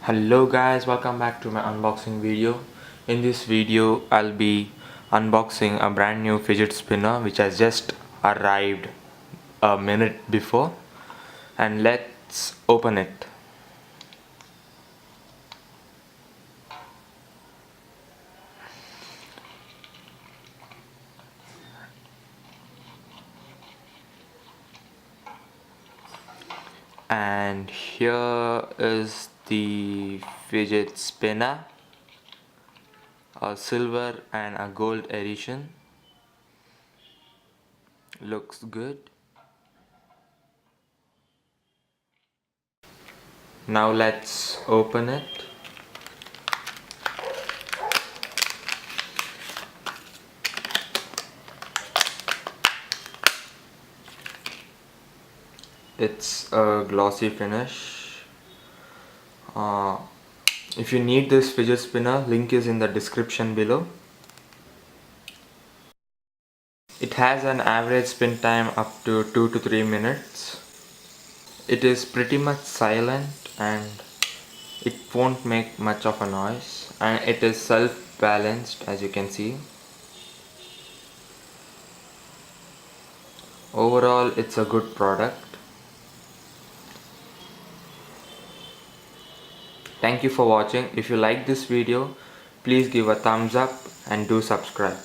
Hello guys, welcome back to my unboxing video. In this video I'll be unboxing a brand new fidget spinner which has just arrived a minute before, and let's open it. And here is the fidget spinner, a silver and a gold edition. Looks good. Now let's open it. It's a glossy finish. If you need this fidget spinner, link is in the description below. It has an average spin time up to 2 to 3 minutes. It is pretty much silent and it won't make much of a noise, and it is self-balanced, as you can see. Overall, it's a good product. Thank you for watching. If you like this video, please give a thumbs up and do subscribe.